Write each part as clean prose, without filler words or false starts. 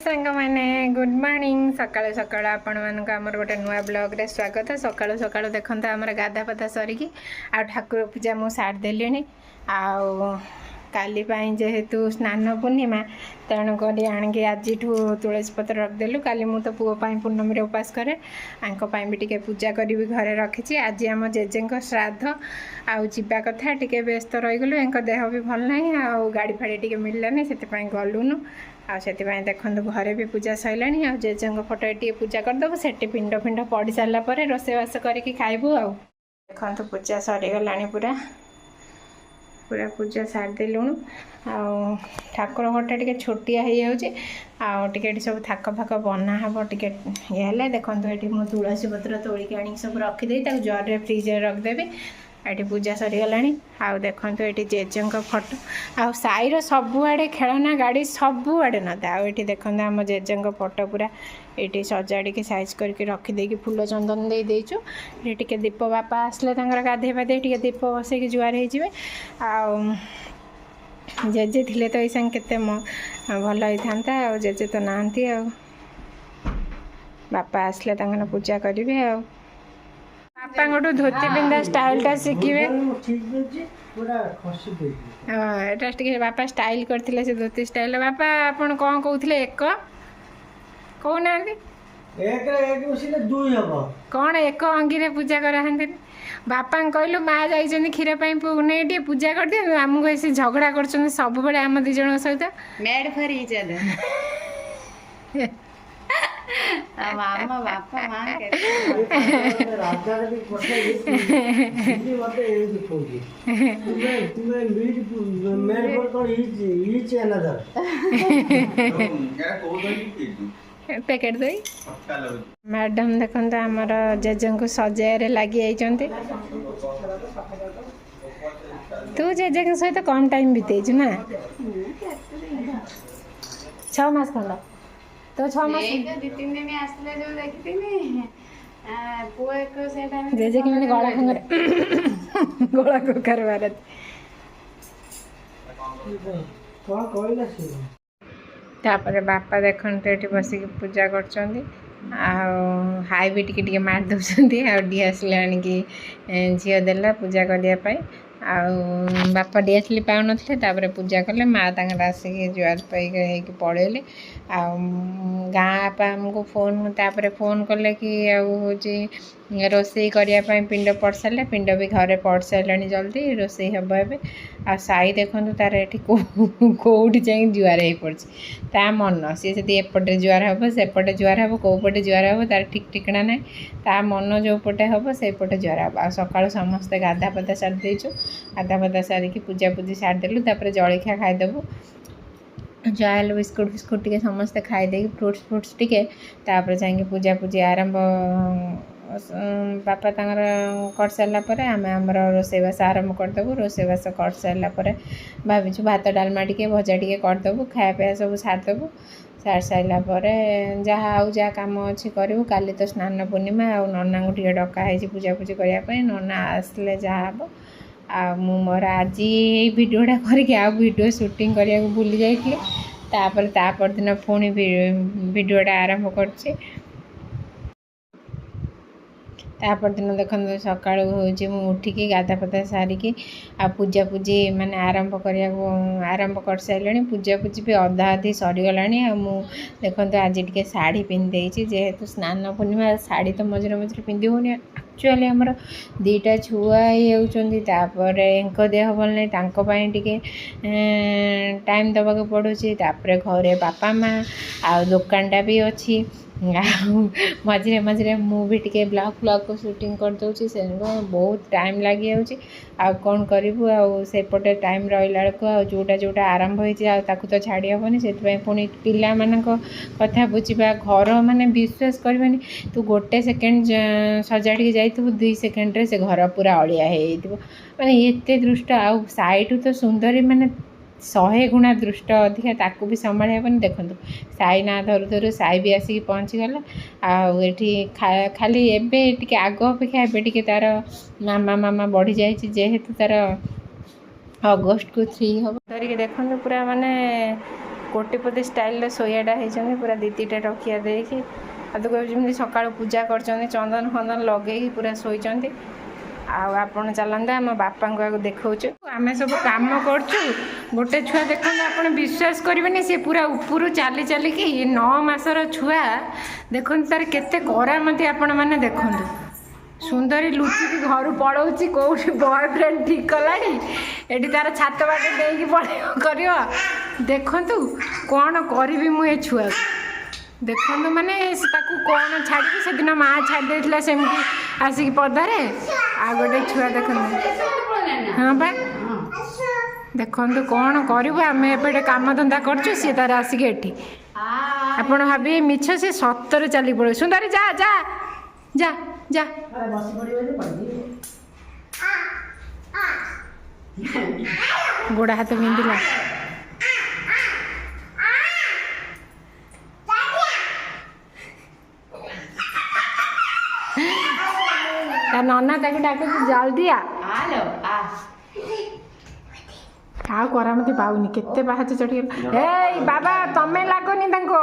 सांग मैंने good morning सकाल सकाल आपण मानक आमर गोटे नुआ ब्लॉग रे स्वागत सकाल सकाल देखते आमर गाधा पाधा सरिकी आ ठाकुर पूजा मु सार देली आ काली जेहेतु स्नान पूर्णिमा तेणुक आणिकी आज तुलसी पत्र रखदेलु काली मु तो पुओपाई पूर्णमी उपास करे आंपाई भी टिके पूजा करी घरे रखी आज आम जेजे श्राद्ध आवा कथा टिके व्यस्त रहीगलु एंक देह भी भल ना आ गाड़ी फाड़ी टिके मिललानी से गलुनु आसे देखो घरे भी पूजा सरला आ जेजे फोटो टे पूजा करदेबू से पिंड फिंड पड़ सारापर रोषेबास करके खाइबू आ देखो पूजा सरीगला पूरा पूरा पूजा सारदेलुणु ठाकुर घरटा टे छोटिया हो जाए सब थाक फाक बना हम टे ये देखो ये मो तुलसी पत्र तोलिक आनी सब रखीदे जरे फ्रिज रखदेवी ये पूजा सरीगला आउ देखो ये जेजे फोटो आ साईर सबुआड़े खेलना गाड़ी सबुआड़े न था आठ देखो आम जेजे फोटो पूरा ये सजाड़ी साइज करके रखीदे फूल चंदन दे देचु ये टे दीप बापा आसले गाधे पाधे टे दीप बसैक जुआर हो जेजे थिले तो ये केते भल होता आ जेजे तो नहांती आ बापा आसले पूजा करेंगे आ बापा धोती पिंधा स्टाइलटा शिखे हाँ बापा स्टाइल करते से धोती स्टाइल बापा आपन कौन कहते एक कहना कौन एक अंगी पूजा कराते बापा कहलु माँ जाइए क्षीर पू नहीं पूजा कर दिखाँ आमको ऐसे झगड़ा कर सब बड़े आम दी जन सहित मैड फॉर ईच अदर मामा बापा माँ पैकेट दई मैडम देखो आमर जेजे को सजाय लगी तू जेजे सहित कम टाइम बीतेजु ना 6 मास खंड तो 6 मास 2-3 दिन आसले जो देखिथिनी पुओ एक से टाइम जेजे कि मैंने गला खंगर गला को करवार कौन कहला से तापर बापा देखते ये बसिक पूजा कर हाई भी टिके मार दौरान डीएसएल आणिकी झील देला पूजा करने बापा डीएसएल पाऊन थे पूजा कले माँ आसिक जुआर पाइक पड़ेले गाँ आमको फोन तापर फोन कले कि हूँ रोषे करने पिंड पड़ सारे पिंड भी घरे पड़ सारे जल्दी रोषे हम ए आ साई देखो तार ये कौटी जाए जुआर हो पड़ी ता मन सी जी एपटे जुआर हम सेपटे जुआर हम कौपटे जुआर हम तार ठीक ठिकना ना ता मन जो पटे हम से पटे जुआर हम आ सका समस्ते गाधा पाधा सारी देचु गाधा पाधा सारिकी पूजा पूजी सारिदेलु जलखिया खाईदेबू जल बिस्कुट फिस्कुट टे समस्ते खाईदे फ्रुट्स टे जाकि पूजा पूजी आरंभ बापा कर सारापर आम आमर रोषेबास आरंभ करदेबू रोषेबास कर सारापर भाविचु भात डालमा टे भजा टे करदेबू खाया पिया सब सारिदेबू सार सारापर जहाँ आउ जहाँ कम अच्छी करूँ काली तो स्नान पूर्णिमा आ नना को टे डकाई पूजा पूजी करने नना आसले जहाँ हम मोर आज भिडियोटा करके आ भिडियो शूटिंग करने को भूली जाइए तापर दिन पुणी भिडियोटा आरंभ कर तापर दिन देख सका हूँ उठिकी गाधा पाधा सारिकी आ पूजा पूजी माने आरंभ कर सारे पूजा पूजी भी अधा अधी सरीगला देखो आज टे शाढ़ी पिंधि जेहेतु स्नान पूर्णिमा शाढ़ी तो मझे मझे पिंधि होनी एक्चुअली आमर 2टा छुआ होपर एंक देह भल नहीं टे टाइम दबाक पड़ुची घरे बापा माँ आ दुकानटा भी अच्छी मझे मझे मुझे टे ब्लॉग फ्लॉग को शूटिंग कर दूसरी से बहुत टाइम लगी कौन करूँ आसपटे टाइम रहा जोटा जोटा आरंभ हो तो छाड़ी हेनी से पुणी पिला कथा बुझा घर माने विश्वास करनी तू गोटे सेकेंड सजाड़ी जाइबू 2 सेकेंड से घर पूरा अड़िया माने एते दृष्ट आ साइड तो सुंदरी माने 100 गुणा दृष्ट अधिका ताकू भी संभाल हेनी देखो साई ना धरु धरु साई भी आसिक पहुँची गला आठी खाली एवं टे आग अपेक्षा एवं तार मामा मामा बढ़ी जाए जेहेतु तार अगस्ट को 3 हम धरिक देखो पूरा माने कोटिपति स्टाइल शोयाटा होती पूरा दी दुईटा टकिया देकी तो कहते सकाल पूजा कर चंदन फंदन लगे पूरा शोचती आपण चलते आम बापा को देखा आम सब कम कर गोटे छुआ देखते आप विश्वास करेंगे सी पूरा ऊपर चली चलिकी 9 मासर छुआ देखते तार केते करामती आपण मैंने देखु सुंदरी लुचिकी घर पलाऊँ कौटी बॉयफ्रेंड ठीक कलानी एटी तार छात बाटे देकी कर देखु कौन करी मुझे छुआ देखु माने कौन छाड़ी से दिन माँ छाड़ी देता सेमती आसिक पदारे आ गोटे छुआ देख हाँ बा देखु कौन करूँ आम एपटे कम धंदा कर सी तार आसिक एटी आप भावे मिछ से सतर चली पड़े सुंदरी जा जा जा जा गोड़ हाथ बिंदिला नना ताकि डाक जल्दी आ करामती पाऊनी केते पाहाच चढ़ी ए बाबा तमे लागोनी तांको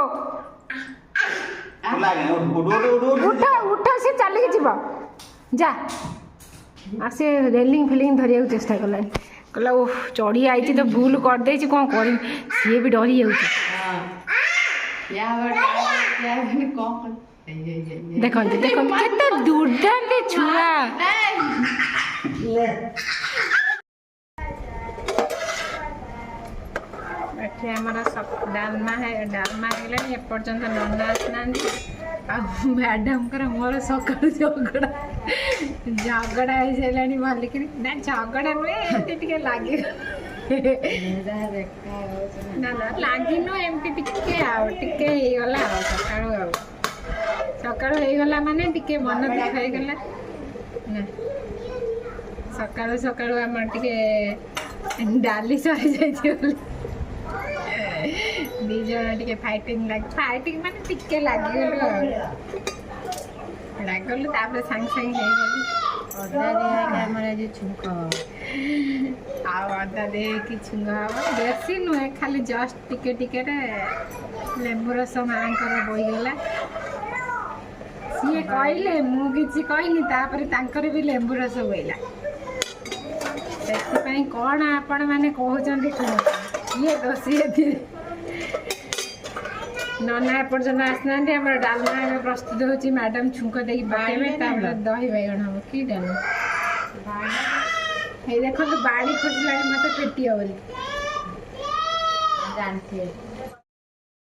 उठ उठ से चलिए जीव जा आसे रेलिंग फिलिंग धरिया चेष्टा कलानी कहला ओह चढ़ी आई तो भूल कर दे कौन कर सी भी डरी देखो देखो केते दुर्दांत छुआ आमर सब डालमा है डालमा है एपर्तंत नना आसना मैडम मोर सका झगड़ा झगड़ा हो सारा मालिक ना झगड़ा नुहे टे लगे ना ना लगिन एमती टे होगला सका होगला माने टे मन दुख होगला ना सका सका आम टे डाली सरी जाइए दीज टे फाइटिंग फाइटिंग माने टिके लगिगलु लगलु सांगे सांगे अदा दिया छुंक अदा दे कि छुंग हम बेसी नुहे खाली जस्ट टिके टिके लेंबू रस माँ बोईगला सी कहले मुझे कहनी भी लेंबू रस बोईला से कौन आपण मैंने कहते किए दोषी नना एपर्तन आसना आम डालमा प्रस्तुत होची मैडम छुंक दे पकेबे दही बैगण हम कि डालमा देखो बाड़ी खोजला मत पेटी बोली जानती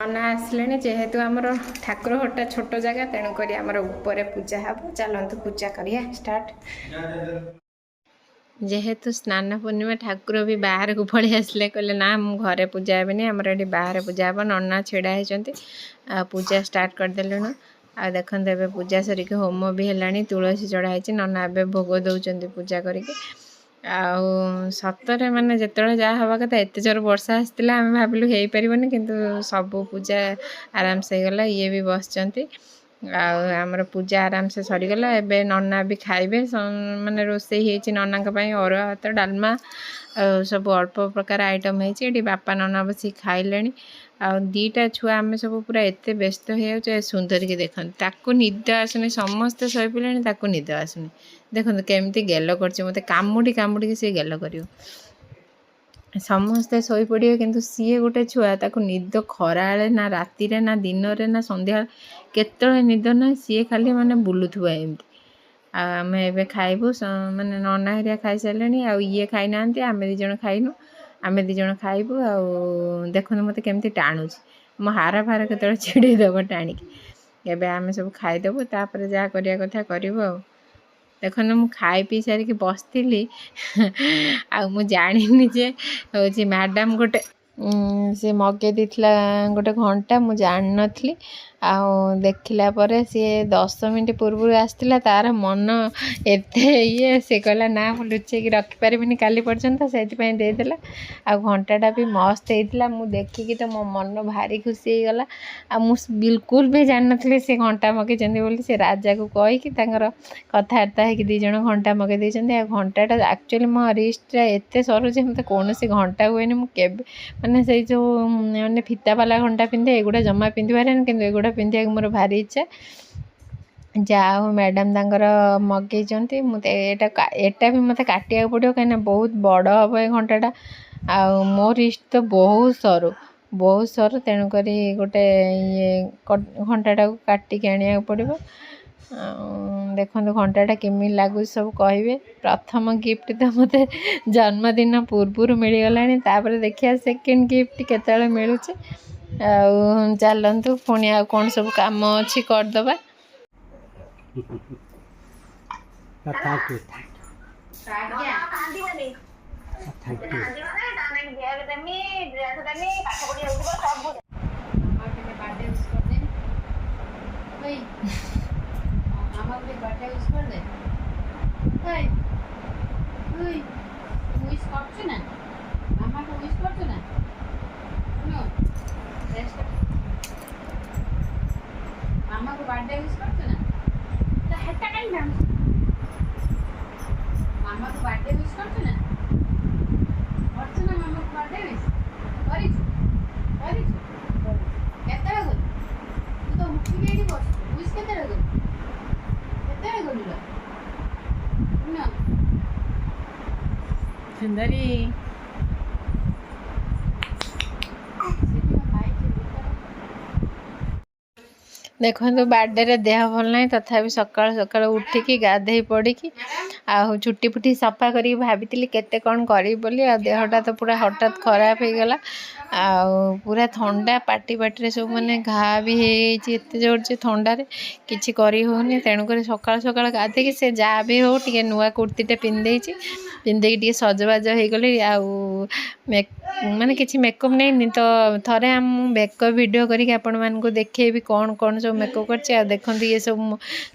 नना आसले जेहेतु आमर ठाकुर घरटा छोट जगह तेणुक आमर ऊपर पूजा हम चलतु पूजा करिया स्टार्ट जेहेतु स्नान पूर्णिमा ठाकुर भी बाहर को पड़े आसले कहले ना मु घरे पूजा हेनी आमर ये बाहर पूजा हे नना छिड़ा होती पूजा स्टार्ट करदेलुन आ देखते ए पूजा सरिक होम भी है तुलसी चढ़ाई नना ए भोग दौरान पूजा करके सतरे माने जिते जहाँ हवा कथा एत जोर वर्षा आसला आम भाविलु हो पारबनी किंतु सब पूजा आराम से गला ये भी बसचंती आमर पूजा आराम से सरीगला एबे नना भी खाइबे माने रोसई होती नना अरुआ भात डालमा सब अल्प प्रकार आइटम होती बापा नना बस खाइले दीटा छुआ आम सब पूरा एत व्यस्त हो सुंदर की देखते निद आसुनी समस्ते शोई पड़े निद आसुनी देखते केमती गेल कर मत कामुड़ी कामुड़ी सी गेल कर समस्ते शोई पड़े किंतु सी गोटे छुआ निद खरा ना राति ना दिन ना संध्या केतले निद ना सी खाली माने बुलुथुआ एमती आम ए खाइबू माने नना हरिया खाई सारे आए खाई ना आम दीज खाइनु आम दीज खाइबू देखते मत केमती टाणुच मो हार फार के छिड़ेदब टाणिकी एबे आम सब खाईदेबू तापर जहाँ करिया कथा करूँ आ देखो मु खाई पी सारिक बसती आ जानी जे हूँ मैडम गोटे से मगे देला गोटे घंटा मु जान नी ଆଉ ଦେଖିଲା ପରେ ସିଏ 10 ମିନିଟ୍ ପୂର୍ବରୁ ଆସିଥିଲା, ତାର ମନ ଏତେ ଇଏ, ସେ କହିଲା ନା ମୁଁ ଲୁଚେଇକି ରଖିପାରିବିନି କାଲି ପର୍ଯ୍ୟନ୍ତ, ସେଇଥିପାଇଁ ଦେଇଦେଲା। ଆଉ ଘଣ୍ଟାଟା ବି ମସ୍ତ ହେଇଥିଲା, ମୁଁ ଦେଖିକି ତ ମୋ ମନ ଭାରି ଖୁସି ହେଇଗଲା। ଆଉ ମୁଁ ବିଲକୁଲ ବି ଜାଣିନଥିଲି ସେ ଘଣ୍ଟା ମଗେଇଛନ୍ତି ବୋଲି। ସେ ରାଜାକୁ କହିକି ତାଙ୍କର କଥାବାର୍ତ୍ତା ହେଇକି 2 ଜଣ ଘଣ୍ଟା ମଗେଇ ଦେଇଛନ୍ତି। ଆଉ ଘଣ୍ଟାଟା ଆକ୍ଚୁଆଲି ମୋ ରିଷ୍ଟଟା ଏତେ ସରୁ ଯେ ମୋତେ କୌଣସି ଘଣ୍ଟା ହୁଏନି। ମୁଁ କେବେ ମାନେ ସେଇ ଯେଉଁ ମାନେ ଫିତାବାଲା ଘଣ୍ଟା ପିନ୍ଧେ, ଏଗୁଡ଼ା ଜମା ପିନ୍ଧିପାରେନି, କିନ୍ତୁ ଏଗୁଡ଼ା ପିନ୍ଧିବାକୁ ମୋର ଭାରି ଇଚ୍ଛା। ଯାହା ହଉ ମ୍ୟାଡ଼ାମ୍ ତାଙ୍କର ମଗେଇଛନ୍ତି। ମୁଁ ଏଟା ବି ମୋତେ କାଟିବାକୁ ପଡ଼ିବ, କାହିଁକିନା ବହୁତ ବଡ଼ ହେବ ଏ ଘଣ୍ଟାଟା। ଆଉ ମୋ ରିଷ୍ଟ ତ ବହୁତ ସରୁ, ତେଣୁକରି ଗୋଟେ ଇଏ ଘଣ୍ଟାଟାକୁ କାଟିକି ଆଣିବାକୁ ପଡ଼ିବ। ଆଉ ଦେଖନ୍ତୁ ଘଣ୍ଟାଟା କେମିତି ଲାଗୁଛି ସବୁ କହିବେ। ପ୍ରଥମ ଗିଫ୍ଟ ତ ମୋତେ ଜନ୍ମଦିନ ପୂର୍ବରୁ ମିଳିଗଲାଣି, ତାପରେ ଦେଖିବା ସେକେଣ୍ଡ ଗିଫ୍ଟ କେତେବେଳେ ମିଳୁଛି। ଆଉ ଚାଲନ୍ତୁ ପୁଣି ଆଉ କ'ଣ ସବୁ କାମ ଅଛି କରିଦେବା। ମାମାକୁ ବାର୍ଥଡେ ୱିଶ୍ କରୁଛୁ ନା? ତା ହେଟା କାଇଁ ଟାଣୁଛୁ? ମାମାକୁ ବାର୍ଥଡେ ୱିଶ୍ କରୁଛୁ ନା? କରୁଛୁ ନା ମାମାକୁ ବାର୍ଥଡେ ୱିଶ୍? କରିଛୁ? କେତେବେଳେ କଲୁ? ତୁ ତ ଉଠିକି ଏଇଠି ବସିଛୁ। ୱିଶ୍ କେତେବେଳେ କଲୁ? କେତେବେଳେ କଲୁ ଲୋ? ସୁନ୍ଦରୀ ଦେଖନ୍ତୁ ବାର୍ଥଡେରେ ଦେହ ଭଲ ନାହିଁ, ତଥାପି ସକାଳୁ ସକାଳୁ ଉଠିକି ଗାଧେଇ ପଡ଼ିକି ଆଉ ଚୁଟି ଫୁଟି ସଫା କରିକି ଭାବିଥିଲି କେତେ କ'ଣ କରିବି ବୋଲି। ଆଉ ଦେହଟା ତ ପୁରା ହଠାତ୍ ଖରାପ ହେଇଗଲା। ଆଉ ପୁରା ଥଣ୍ଡା, ପାଟିରେ ସବୁ ମାନେ ଘା ବି ହେଇଯାଇଛି ଏତେ ଜୋର ଯେ ଥଣ୍ଡାରେ କିଛି କରି ହେଉନି। ତେଣୁକରି ସକାଳୁ ସକାଳୁ ଗାଧେଇକି ସେ ଯାହା ବି ହେଉ ଟିକେ ନୂଆ କୁର୍ତ୍ତୀଟେ ପିନ୍ଧିଦେଇଛି। ପିନ୍ଧିଦେଇକି ଟିକେ ସଜବାଜ ହେଇଗଲି। ଆଉ ମାନେ କିଛି ମେକଅପ୍ ନେଇନି ତ, ଥରେ ମୁଁ ମେକଅପ୍ ଭିଡ଼ିଓ କରିକି ଆପଣମାନଙ୍କୁ ଦେଖେଇବି କ'ଣ କ'ଣ ସବୁ ମେକଅପ୍ କରିଛି। ଆଉ ଦେଖନ୍ତୁ ଇଏ ସବୁ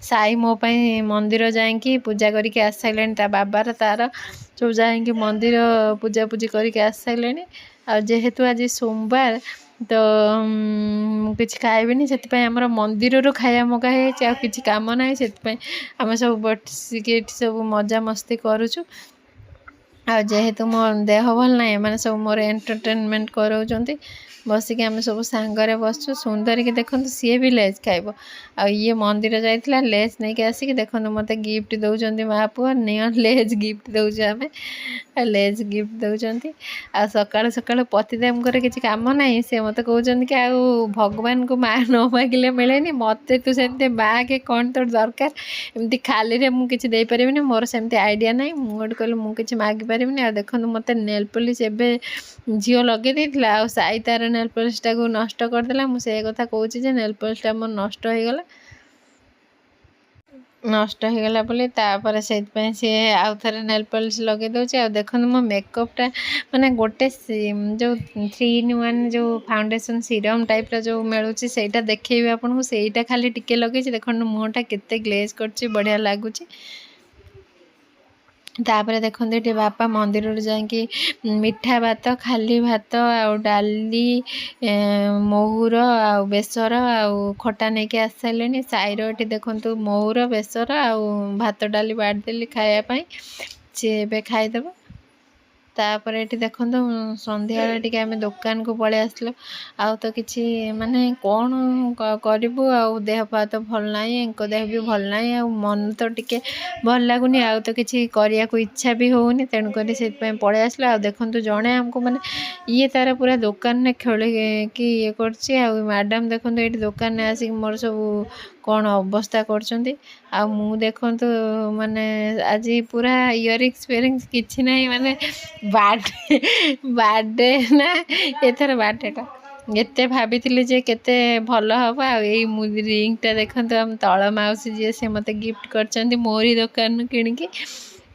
ସାଇ ମୋ ପାଇଁ ମନ୍ଦିର ଯାଇକି ପୂଜା କରିକି ଆସିସାରିଲେଣି। ତା ବାବାର ତାର ସବୁ ଯାଇକି ମନ୍ଦିର ପୂଜାପୂଜି କରିକି ଆସିସାରିଲେଣି। ଆଉ ଯେହେତୁ ଆଜି ସୋମବାର ତ ମୁଁ କିଛି ଖାଇବିନି, ସେଥିପାଇଁ ଆମର ମନ୍ଦିରରୁ ଖାଇବା ମଗା ହେଇଯାଇଛି। ଆଉ କିଛି କାମ ନାହିଁ, ସେଥିପାଇଁ ଆମେ ସବୁ ବସିକି ଏଠି ସବୁ ମଜାମସ୍ତି କରୁଛୁ। ଆଉ ଯେହେତୁ ମୋ ଦେହ ଭଲ ନାହିଁ, ଏମାନେ ସବୁ ମୋର ଏଣ୍ଟରଟେନମେଣ୍ଟ କରାଉଛନ୍ତି। ବସିକି ଆମେ ସବୁ ସାଙ୍ଗରେ ବସୁଛୁ। ସୁନ୍ଦରୀକି ଦେଖନ୍ତୁ, ସିଏ ବି ଲେସ୍ ଖାଇବ। ଆଉ ଇଏ ମନ୍ଦିର ଯାଇଥିଲା, ଲେସ୍ ନେଇକି ଆସିକି ଦେଖନ୍ତୁ ମୋତେ ଗିଫ୍ଟ ଦେଉଛନ୍ତି। ମା ପୁଅ ନିଅ ଲେସ୍ ଗିଫ୍ଟ ଦେଉଛୁ ଆମେ, ଲେସ୍ ଗିଫ୍ଟ ଦେଉଛନ୍ତି। ଆଉ ସକାଳୁ ସକାଳୁ ପତିଦେବଙ୍କର କିଛି କାମ ନାହିଁ, ସେ ମୋତେ କହୁଛନ୍ତି କି ଆଉ ଭଗବାନଙ୍କୁ ମା ନ ମାଗିଲେ ମିଳେନି, ମୋତେ ତୁ ସେମିତି ମାଗେ, କ'ଣ ତୋର ଦରକାର। ଏମିତି ଖାଲିରେ ମୁଁ କିଛି ଦେଇପାରିବିନି, ମୋର ସେମିତି ଆଇଡ଼ିଆ ନାହିଁ। ମୁଁ ଗୋଟେ କହିଲି ମୁଁ କିଛି ମାଗିପାରିବିନି। ଆଉ ଦେଖନ୍ତୁ ମୋତେ ନେଲ୍ ପଲିସ୍ ଏବେ ଝିଅ ଲଗେଇ ଦେଇଥିଲା, ଆଉ ସାଇ ତାର ନେଲ୍ ପଲିସ୍ଟାକୁ ନଷ୍ଟ କରିଦେଲା। ମୁଁ ସେ କଥା କହୁଛି ଯେ ନେଲ୍ ପଲିସ୍ଟା ମୋର ନଷ୍ଟ ହେଇଗଲା ବୋଲି, ତାପରେ ସେଇଥିପାଇଁ ସିଏ ଆଉ ଥରେ ନେଲ୍ ପଲିସ୍ ଲଗେଇ ଦେଉଛି। ଆଉ ଦେଖନ୍ତୁ ମୋ ମେକଅପ୍ଟା ମାନେ ଗୋଟେ ଯେଉଁ 3-in-1 ଯେଉଁ ଫାଉଣ୍ଡେସନ୍ ସିରମ୍ ଟାଇପ୍ର ଯେଉଁ ମିଳୁଛି, ସେଇଟା ଦେଖେଇବି ଆପଣଙ୍କୁ। ସେଇଟା ଖାଲି ଟିକେ ଲଗେଇଛି, ଦେଖନ୍ତୁ ମୁହଁଟା କେତେ ଗ୍ଲେଜ୍ କରିଛି, ବଢ଼ିଆ ଲାଗୁଛି। ତାପରେ ଦେଖନ୍ତୁ ଏଠି ବାପା ମନ୍ଦିରରୁ ଯାଇକି ମିଠା ଭାତ, ଖାଲି ଭାତ ଆଉ ଡାଲି, ମହୁର ଆଉ ବେସର ଆଉ ଖଟା ନେଇକି ଆସିସାରିଲେଣି। ସାଇର ଏଠି ଦେଖନ୍ତୁ ମହୁର, ବେସର ଆଉ ଭାତ ଡାଲି ବାଢ଼ିଦେଲି ଖାଇବା ପାଇଁ, ସିଏ ଏବେ ଖାଇଦେବ। ତାପରେ ଏଠି ଦେଖନ୍ତୁ ସନ୍ଧ୍ୟାବେଳେ ଟିକେ ଆମେ ଦୋକାନକୁ ପଳେଇ ଆସିଲୁ। ଆଉ ତ କିଛି ମାନେ କ'ଣ କରିବୁ, ଆଉ ଦେହ ପା ତ ଭଲ ନାହିଁ, ୟାଙ୍କ ଦେହ ବି ଭଲ ନାହିଁ, ଆଉ ମନ ତ ଟିକେ ଭଲ ଲାଗୁନି, ଆଉ ତ କିଛି କରିବାକୁ ଇଚ୍ଛା ବି ହେଉନି। ତେଣୁକରି ସେଥିପାଇଁ ପଳେଇ ଆସିଲୁ। ଆଉ ଦେଖନ୍ତୁ ଜଣେ ଆମକୁ ମାନେ ଇଏ ତାର ପୁରା ଦୋକାନରେ ଖେଳିକି ଇଏ କରୁଛି। ଆଉ ମ୍ୟାଡ଼ାମ୍ ଦେଖନ୍ତୁ ଏଇଠି ଦୋକାନରେ ଆସିକି ମୋର ସବୁ କ'ଣ ଅବସ୍ଥା କରୁଛନ୍ତି। ଆଉ ମୁଁ ଦେଖନ୍ତୁ ମାନେ ଆଜି ପୁରା ଇୟରିଙ୍ଗସ୍ ଫିୟରିଙ୍ଗସ୍ କିଛି ନାହିଁ, ମାନେ ବାର୍ଥଡେ ନା ଏଥର ବାର୍ଥଡେଟା ଏତେ ଭାବିଥିଲି ଯେ କେତେ ଭଲ ହେବ। ଆଉ ଏଇ ରିଙ୍ଗଟା ଦେଖନ୍ତୁ, ଆମ ତଳ ମାଉସୀ ଯିଏ, ସେ ମୋତେ ଗିଫ୍ଟ କରିଛନ୍ତି ମୋରି ଦୋକାନରୁ କିଣିକି।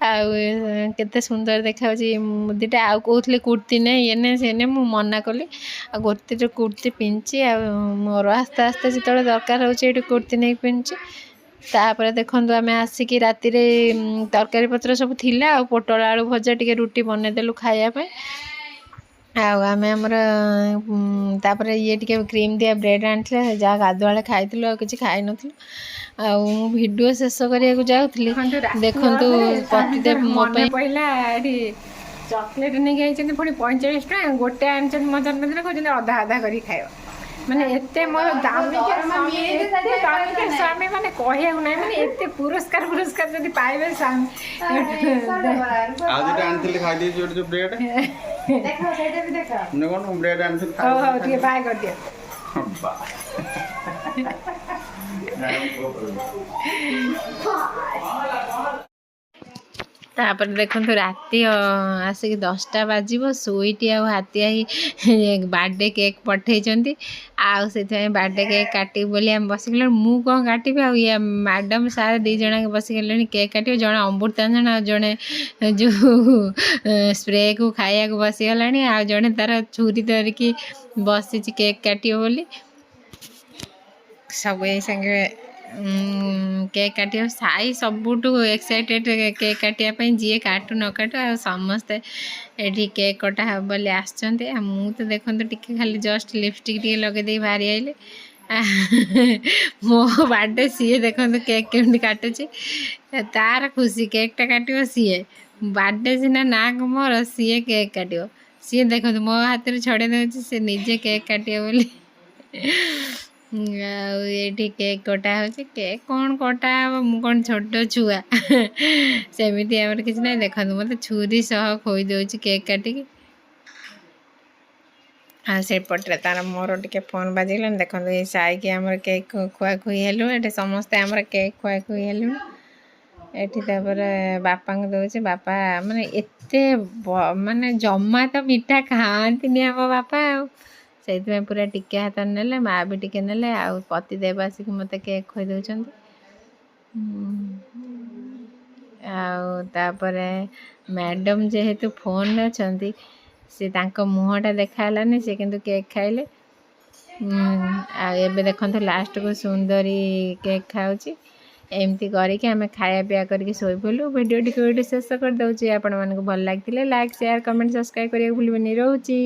ଆଉ କେତେ ସୁନ୍ଦର ଦେଖାଯାଉଛି ଏ ମୁଦିଟା। ଆଉ କହୁଥିଲେ କୁର୍ତ୍ତୀ ନେ ଇଏ ନେ ସେ ନେ, ମୁଁ ମନା କଲି। ଆଉ ଗୋଟିଏ କୁର୍ତ୍ତୀ ପିନ୍ଧିଛି। ଆଉ ମୋର ଆସ୍ତେ ଆସ୍ତେ ଯେତେବେଳେ ଦରକାର ହେଉଛି ଏଇଠି କୁର୍ତ୍ତୀ ନେଇକି ପିନ୍ଧୁଛି। ତାପରେ ଦେଖନ୍ତୁ ଆମେ ଆସିକି ରାତିରେ ତରକାରୀ ପତ୍ର ସବୁ ଥିଲା, ଆଉ ପୋଟଳ ଆଳୁ ଭଜା ଟିକେ ରୁଟି ବନେଇଦେଲୁ ଖାଇବା ପାଇଁ। ଆଉ ଆମେ ଆମର ତାପରେ ଇଏ ଟିକେ କ୍ରିମ୍ ଦିଆ ବ୍ରେଡ଼୍ ଆଣିଥିଲେ, ଯାହା ଗାଧୁଆଳେ ଖାଇଥିଲୁ, ଆଉ କିଛି ଖାଇନଥିଲୁ। ଆଉ ମୁଁ ଭିଡ଼ିଓ ଶେଷ କରିବାକୁ ଯାଉଥିଲି, ଦେଖନ୍ତୁ ପତିଦେବ ମୋ ପାଇଁ ପଇଲା ଏଠି ଚକୋଲେଟ୍ ନେଇକି ଆଇଛନ୍ତି ପୁଣି 45 ଟଙ୍କା, ଗୋଟେ ଆଣିଛନ୍ତି ମୋ ଜନ୍ମଦିନ, କହୁଛନ୍ତି ଅଧା ଅଧା କରିକି ଖାଇବ। ମାନେ ଏତେ ମୋର ଦାମିକିଆ ସ୍ୱାମୀ ମାନେ କହିବାକୁ ନାହିଁ, ମାନେ ଏତେ ପୁରସ୍କାର ଯଦି ପାଇବେ ସ୍ୱାମୀ। ଆଉ ଯେଟା ଆଣିଥିଲି ଖାଇଦେଇଛି ଗୋଟେ ଯୋଉ ବ୍ରେଡ୍ ଦେଖ ସେଇଟା ବି ଦେଖ। କଣ ବ୍ରେଡ୍ ଆଣିଥିଲି ହଉ ହଉ ଟିକେ ବାଏ କରିଦିଅ। ତାପରେ ଦେଖନ୍ତୁ ରାତି ଆସିକି 10ଟା ବାଜିବ, ସୁଇଟି ଆଉ ହାତିଆ ବାର୍ଥଡେ କେକ୍ ପଠେଇଛନ୍ତି। ଆଉ ସେଥିପାଇଁ ବାର୍ଥଡେ କେକ୍ କାଟିବୁ ବୋଲି ଆମେ ବସିଗଲେଣି। ମୁଁ କ'ଣ କାଟିବି, ଆଉ ଇଏ ମ୍ୟାଡ଼ାମ୍ ସାର୍ 2 ଜଣ ବସିଗଲେଣି କେକ୍ କାଟିବେ। ଜଣେ ଅମୃତାଞ୍ଜନ ଆଉ ଜଣେ ଯେଉଁ ସ୍ପ୍ରେକୁ ଖାଇବାକୁ ବସିଗଲାଣି, ଆଉ ଜଣେ ତାର ଛୁରୀ ଧରିକି ବସିଛି କେକ୍ କାଟିବ ବୋଲି। ସବୁ ଏଇ ସାଙ୍ଗେ କେକ୍ କାଟିବ। ସାଇ ସବୁଠୁ ଏକ୍ସାଇଟେଡ୍ କେକ୍ କାଟିବା ପାଇଁ, ଯିଏ କାଟୁ ନ କାଟୁ, ଆଉ ସମସ୍ତେ ଏଠି କେକ୍ କଟା ହେବ ବୋଲି ଆସିଛନ୍ତି। ଆଉ ମୁଁ ତ ଦେଖନ୍ତୁ ଟିକେ ଖାଲି ଜଷ୍ଟ ଲିପଷ୍ଟିକ୍ ଟିକେ ଲଗେଇ ଦେଇକି ବାହାରି ଆଇଲି। ମୋ ବାର୍ଥଡେ ସିଏ ଦେଖନ୍ତୁ କେକ୍ କେମିତି କାଟୁଛି, ତାର ଖୁସି କେକ୍ଟା କାଟିବ ସିଏ। ବାର୍ଥଡେ ସିନା ନାକୁ ମୋର, ସିଏ କେକ୍ କାଟିବ। ସିଏ ଦେଖନ୍ତୁ ମୋ ହାତରେ ଛଡ଼େଇ ଦେଉଛି, ସେ ନିଜେ କେକ୍ କାଟିବ ବୋଲି। ଆଉ ଏଇଠି କେକ୍ କଟା ହେଉଛି। କେକ୍ କ'ଣ କଟା ହେବ, ମୁଁ କ'ଣ ଛୋଟ ଛୁଆ? ସେମିତି ଆମର କିଛି ନାହିଁ। ଦେଖନ୍ତୁ ମୋତେ ଛୁରୀ ସହ ଖୋଇ ଦେଉଛି କେକ୍ କାଟିକି। ଆଉ ସେପଟରେ ତାର ମୋର ଟିକେ ଫୋନ୍ ବାଜିଗଲାଣି। ଦେଖନ୍ତୁ ଏଇ ସାଇକି ଆମର କେକ୍ ଖୁଆଖୁଇ ହେଲୁ, ଏଠି ସମସ୍ତେ ଆମର କେକ୍ ଖୁଆଖୁଇ ହେଲୁଣି। ଏଠି ତାପରେ ବାପାଙ୍କୁ ଦେଉଛି। ବାପା ମାନେ ଏତେ ମାନେ ଜମା ତ ମିଠା ଖାଆନ୍ତିନି ଆମ ବାପା, ଆଉ ସେଇଥିପାଇଁ ପୁରା ଟିକେ ହାତ ନେଲେ, ମାଆ ବି ଟିକେ ନେଲେ। ଆଉ ପତିଦେବ ଆସିକି ମୋତେ କେକ୍ ଖୁଆଇ ଦେଉଛନ୍ତି। ଆଉ ତାପରେ ମ୍ୟାଡ଼ାମ୍ ଯେହେତୁ ଫୋନ୍ରେ ଅଛନ୍ତି, ସେ ତାଙ୍କ ମୁହଁଟା ଦେଖା ହେଲାନି, ସେ କିନ୍ତୁ କେକ୍ ଖାଇଲେ। ଆଉ ଏବେ ଦେଖନ୍ତୁ ଲାଷ୍ଟକୁ ସୁନ୍ଦରୀ କେକ୍ ଖାଉଛି। ଏମିତି କରିକି ଆମେ ଖାଇବା ପିଇବା କରିକି ଶୋଇପଡ଼ିଲୁ। ଭିଡ଼ିଓଟିକୁ ଏଇଠି ଶେଷ କରିଦେଉଛି। ଆପଣମାନଙ୍କୁ ଭଲ ଲାଗିଥିଲେ ଲାଇକ୍, ସେୟାର, କମେଣ୍ଟ, ସବସ୍କ୍ରାଇବ୍ କରିବାକୁ ଭୁଲିବେନି। ରହୁଛି।